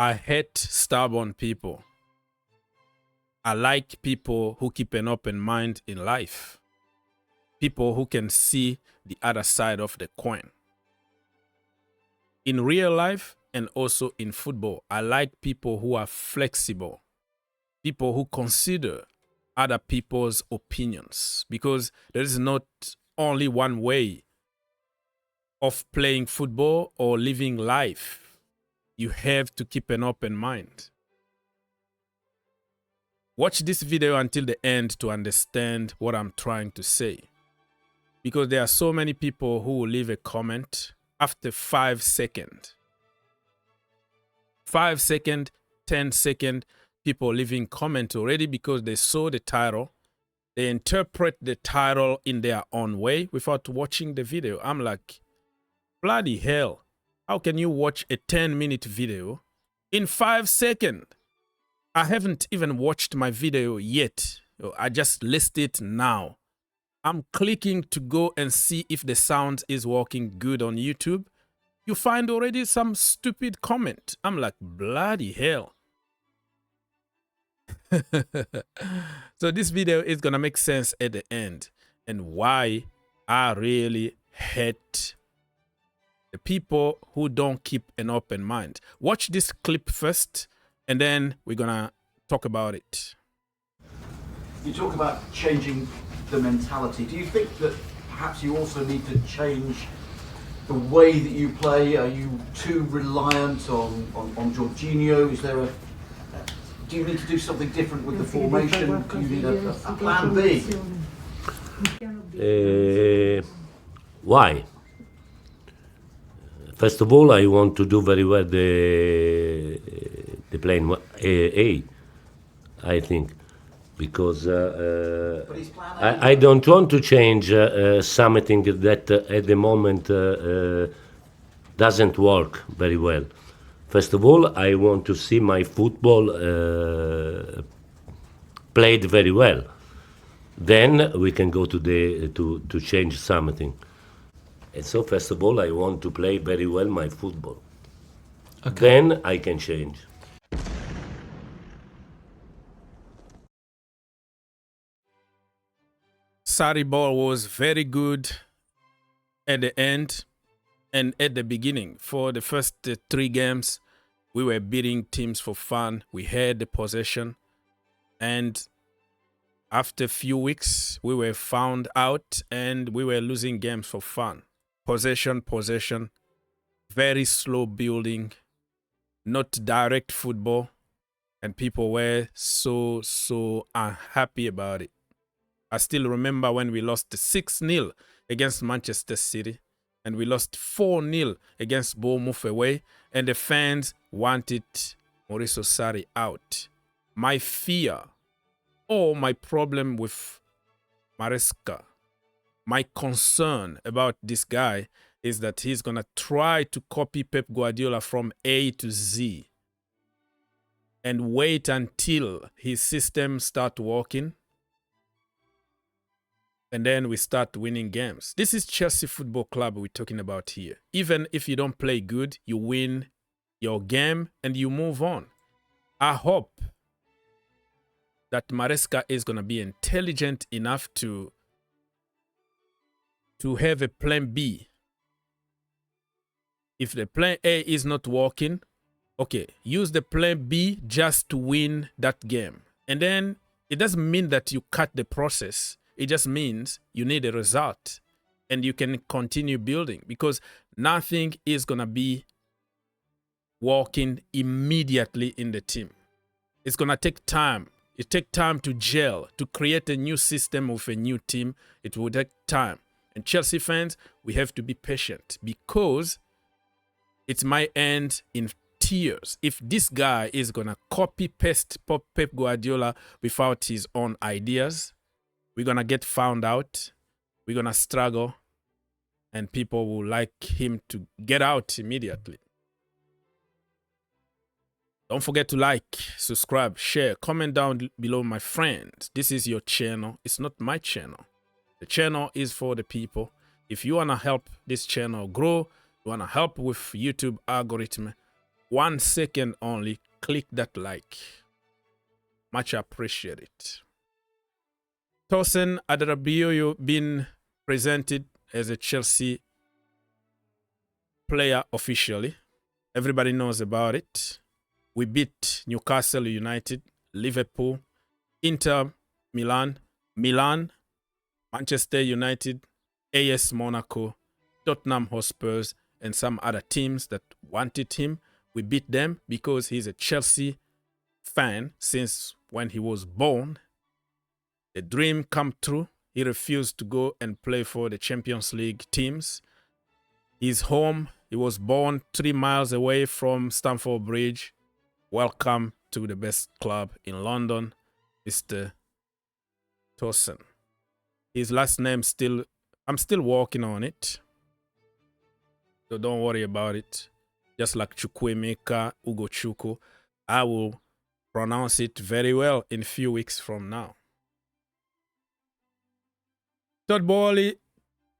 I hate stubborn people. I like people who keep an open mind in life. People who can see the other side of the coin. In real life and also in football, I like people who are flexible. People who consider other people's opinions. Because there is not only one way of playing football or living life. You have to keep an open mind. Watch this video until the end to understand what I'm trying to say. Because there are so many people who will leave a comment after 5 seconds. 5 seconds, 10 seconds, people leaving comment already because they saw the title. They interpret the title in their own way without watching the video. I'm like, bloody hell. How can you watch a 10-minute video in 5 seconds? I haven't even watched my video yet. I just list it now. I'm clicking to go and see if the sound is working good on YouTube. You find already some stupid comment. I'm like, bloody hell. So this video is gonna make sense at the end and why I really hate the people who don't keep an open mind. Watch this clip first and then we're gonna talk about it. You talk about changing the mentality. Do you think that perhaps you also need to change the way that you play? Are you too reliant on Jorginho? Is there do you need to do something different with the formation? Do you need a plan B? Why? First of all, I want to do very well the plan A, I think, because I don't want to change something that at the moment doesn't work very well. First of all, I want to see my football played very well. Then we can go to change something. And so, first of all, I want to play very well my football. Okay. Then I can change. Sarri-Ball was very good at the end and at the beginning. For the first 3 games, we were beating teams for fun. We had the possession. And after a few weeks, we were found out and we were losing games for fun. Possession, very slow building, not direct football. And people were so unhappy about it. I still remember when we lost 6-0 against Manchester City and we lost 4-0 against Bournemouth away and the fans wanted Mauricio Sarri out. My fear or my problem with Maresca, my concern about this guy is that he's going to try to copy Pep Guardiola from A to Z and wait until his system starts working. And then we start winning games. This is Chelsea Football Club we're talking about here. Even if you don't play good, you win your game and you move on. I hope that Maresca is going to be intelligent enough to have a plan B. If the plan A is not working, okay, use the plan B just to win that game. And then it doesn't mean that you cut the process. It just means you need a result and you can continue building because nothing is going to be working immediately in the team. It's going to take time. It takes time to gel, to create a new system with a new team. It will take time. And Chelsea fans, we have to be patient because it might end in tears if this guy is going to copy-paste Pep Guardiola without his own ideas. We're going to get found out. We're going to struggle. And people will like him to get out immediately. Don't forget to like, subscribe, share, comment down below, my friends. This is your channel. It's not my channel. The channel is for the people. If you want to help this channel grow, you want to help with YouTube algorithm, 1 second only, click that like. Much appreciated. Tosin Adarabioyo being presented as a Chelsea player officially. Everybody knows about it. We beat Newcastle United, Liverpool, Inter Milan, Manchester United, AS Monaco, Tottenham Hotspurs, and some other teams that wanted him. We beat them because he's a Chelsea fan since when he was born. The dream come true. He refused to go and play for the Champions League teams. He's home. He was born 3 miles away from Stamford Bridge. Welcome to the best club in London, Mr. Tosin. His last name I'm still working on it. So don't worry about it. Just like Chukwuemeka Ugochukwu, I will pronounce it very well in a few weeks from now. Todd Bowley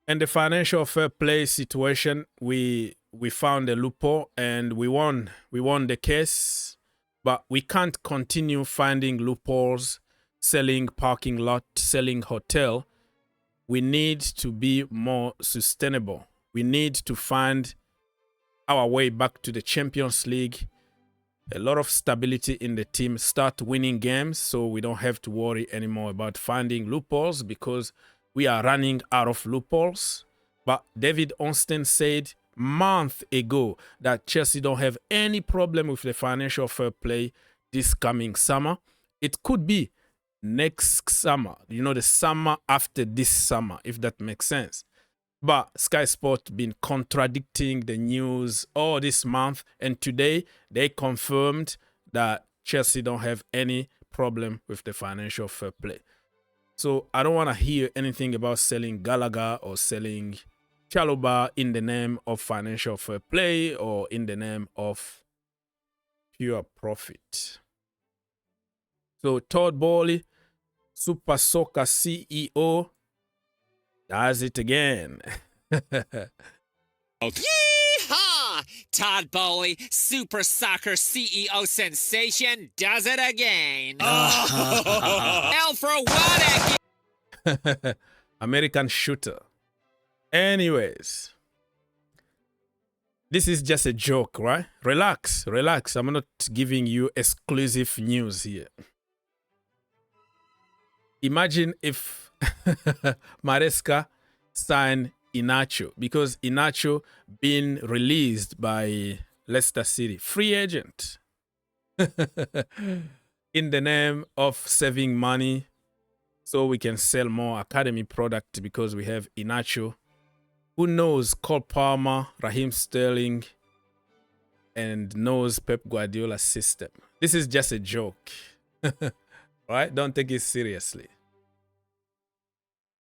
and the financial fair play situation, we found a loophole and we won the case, but we can't continue finding loopholes, selling parking lot, selling hotel. We need to be more sustainable. We need to find our way back to the Champions League. A lot of stability in the team, start winning games so we don't have to worry anymore about finding loopholes because we are running out of loopholes. But David Ornstein said month ago that Chelsea don't have any problem with the financial fair play this coming summer. It could be next summer, the summer after this summer, if that makes sense. But Sky Sport been contradicting the news all this month, and today they confirmed that Chelsea don't have any problem with the financial fair play. So I don't want to hear anything about selling Gallagher or selling Chalobah in the name of financial fair play or in the name of pure profit. So Todd Bowley, Super Soccer CEO, does it again. Yeehaw! Todd Bowley, Super Soccer CEO sensation, does it again. Hell for what again? American shooter. Anyways, this is just a joke, right? Relax. I'm not giving you exclusive news here. Imagine if Maresca signed Iheanacho, because Iheanacho been released by Leicester City, free agent, in the name of saving money so we can sell more academy product because we have Iheanacho. Who knows Cole Palmer, Raheem Sterling, and knows Pep Guardiola's system. This is just a joke. Right? Don't take it seriously.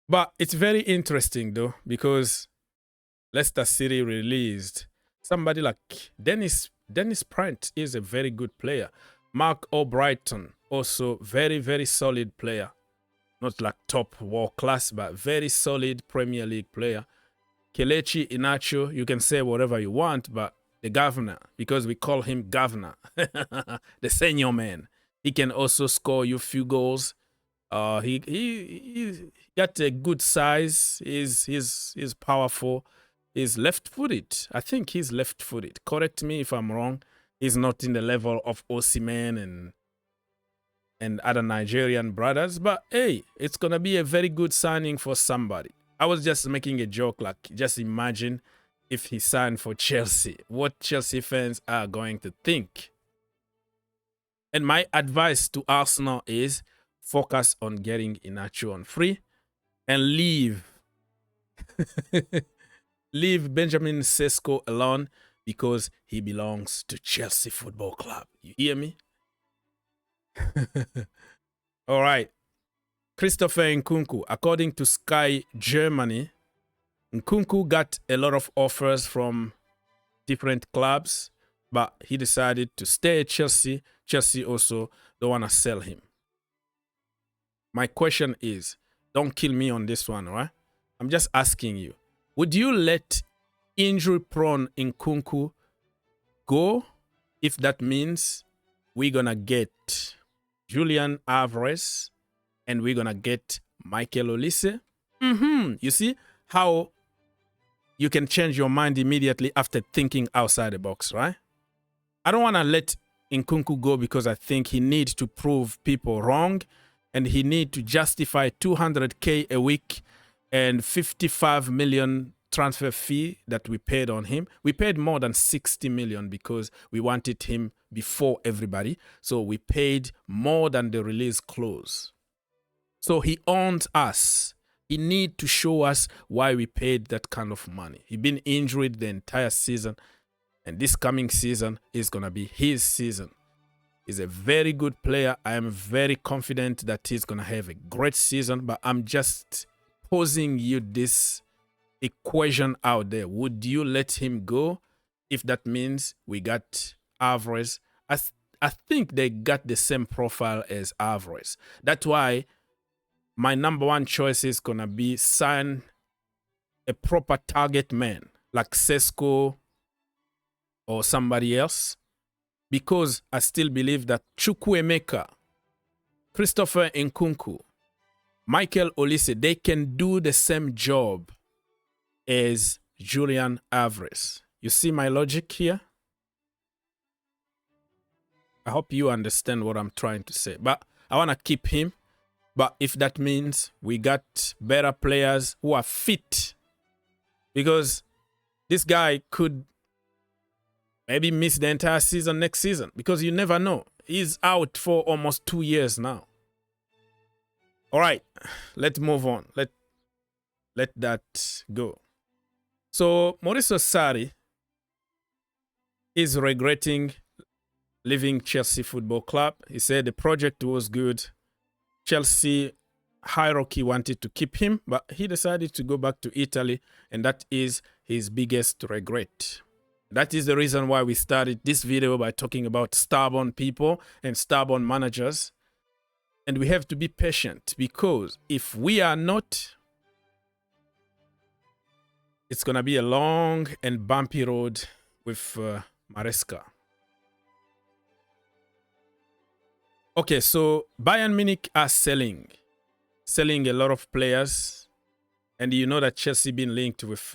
But it's very interesting though, because Leicester City released somebody like Dennis Praet is a very good player. Mark O'Brighton, also very, very solid player. Not like top world class, but very solid Premier League player. Kelechi Iheanacho, you can say whatever you want, but the governor, because we call him governor, the senior man. He can also score you a few goals. He got a good size. He's powerful. He's left-footed. I think he's left-footed. Correct me if I'm wrong. He's not in the level of Osimhen and other Nigerian brothers. But hey, it's gonna be a very good signing for somebody. I was just making a joke, like just imagine if he signed for Chelsea, what Chelsea fans are going to think. And my advice to Arsenal is focus on getting Iheanacho on free and leave Benjamin Sesko alone because he belongs to Chelsea Football Club. You hear me? All right. Christopher Nkunku, according to Sky Germany, Nkunku got a lot of offers from different clubs, but he decided to stay at Chelsea. Chelsea also don't want to sell him. My question is, don't kill me on this one, right? I'm just asking you, would you let injury-prone Nkunku go, if that means we're going to get Julian Alvarez and we're going to get Michael Olise. You see how you can change your mind immediately after thinking outside the box, right? I don't want to let Nkunku go because I think he needs to prove people wrong and he needs to justify 200K a week and 55 million transfer fee that we paid on him. We paid more than 60 million because we wanted him before everybody. So we paid more than the release clause. So he owns us. He need to show us why we paid that kind of money. He's been injured the entire season, and this coming season is going to be his season. He's a very good player. I am very confident that he's going to have a great season, but I'm just posing you this equation out there. Would you let him go if that means we got Alvarez? I think they got the same profile as Alvarez. That's why my number one choice is going to be sign a proper target man like Sesko or somebody else, because I still believe that Chukwuemeka, Christopher Nkunku, Michael Olise, they can do the same job as Julian Alvarez. You see my logic here? I hope you understand what I'm trying to say. But I want to keep him. But if that means we got better players who are fit, because this guy could maybe miss the entire season next season, because you never know. He's out for almost 2 years now. All right, let's move on. Let that go. So Mauricio Sarri is regretting leaving Chelsea Football Club. He said the project was good. Chelsea hierarchy wanted to keep him, but he decided to go back to Italy, and that is his biggest regret. That is the reason why we started this video by talking about stubborn people and stubborn managers. And we have to be patient, because if we are not, it's going to be a long and bumpy road with Maresca. Okay, so Bayern Munich are selling a lot of players. And you know that Chelsea been linked with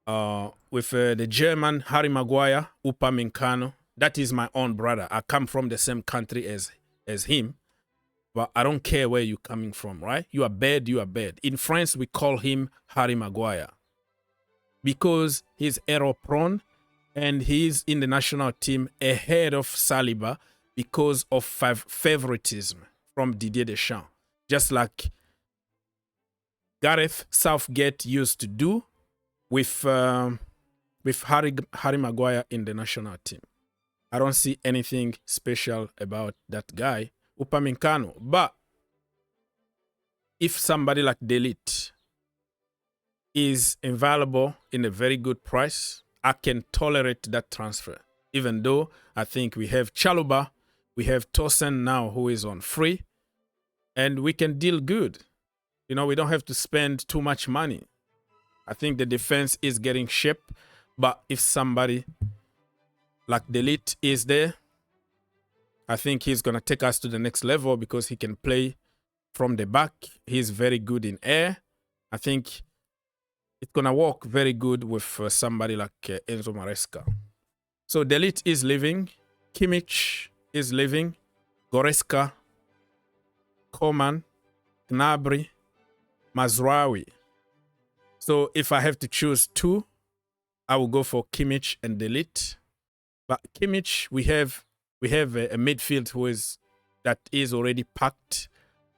the German Harry Maguire, Upamecano. That is my own brother. I come from the same country as him. But I don't care where you're coming from, right? You are bad, you are bad. In France, we call him Harry Maguire, because he's error-prone and he's in the national team ahead of Saliba because of favoritism from Didier Deschamps. Just like Gareth Southgate used to do with Harry Maguire in the national team. I don't see anything special about that guy, Upamecano. But if somebody like Dayot is available in a very good price, I can tolerate that transfer. Even though I think we have Chalobah, we have Tosin now who is on free, and we can deal good. You know, we don't have to spend too much money. I think the defense is getting shape, but if somebody like Dayot is there, I think he's going to take us to the next level, because he can play from the back. He's very good in air. I think it's going to work very good with somebody like Enzo Maresca. So Dayot is leaving. Kimmich is leaving. Goretzka, Coman, Gnabry, Mazraoui. So if I have to choose two, I will go for Kimmich and Dayot. But Kimmich, we have a midfield that is already packed.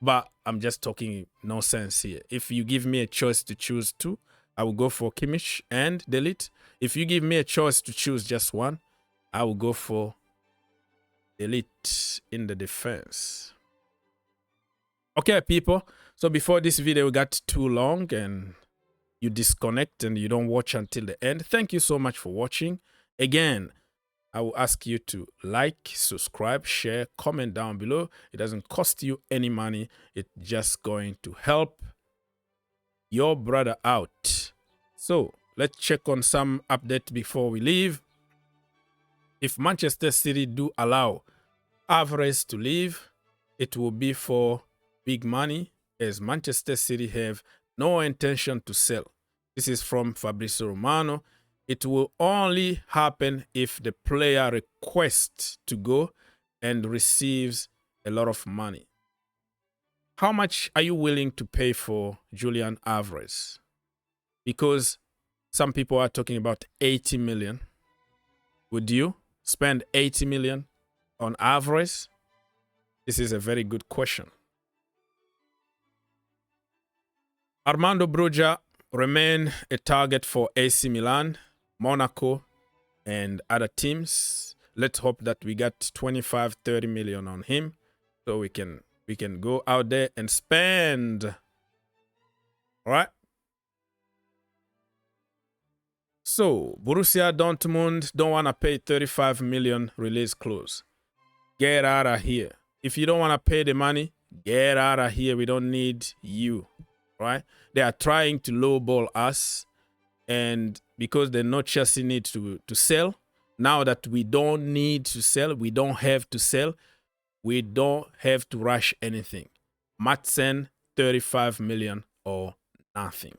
But I'm just talking nonsense here. If you give me a choice to choose two, I will go for Kimmich and Dayot. If you give me a choice to choose just one, I will go for Dayot in the defense. Okay, people. So before this video got too long and you disconnect and you don't watch until the end, thank you so much for watching. Again, I will ask you to like, subscribe, share, comment down below. It doesn't cost you any money. It's just going to help your brother out. So let's check on some update before we leave. If Manchester City do allow Alvarez to leave, it will be for big money, as Manchester City have no intention to sell. This is from Fabrizio Romano. It will only happen if the player requests to go and receives a lot of money. How much are you willing to pay for Julian Alvarez? Because some people are talking about 80 million. Would you spend 80 million on Alvarez? This is a very good question. Armando Broja remain a target for AC Milan, Monaco, and other teams. Let's hope that we got 25-30 million on him, so we can go out there and spend. All right. So Borussia Dortmund don't want to pay 35 million release clause. Get out of here. If you don't want to pay the money, get out of here. We don't need you. Right? They are trying to lowball us, and because they know Chelsea needs to sell, now that we don't need to sell, we don't have to sell, we don't have to rush anything. Madsen, 35 million or nothing.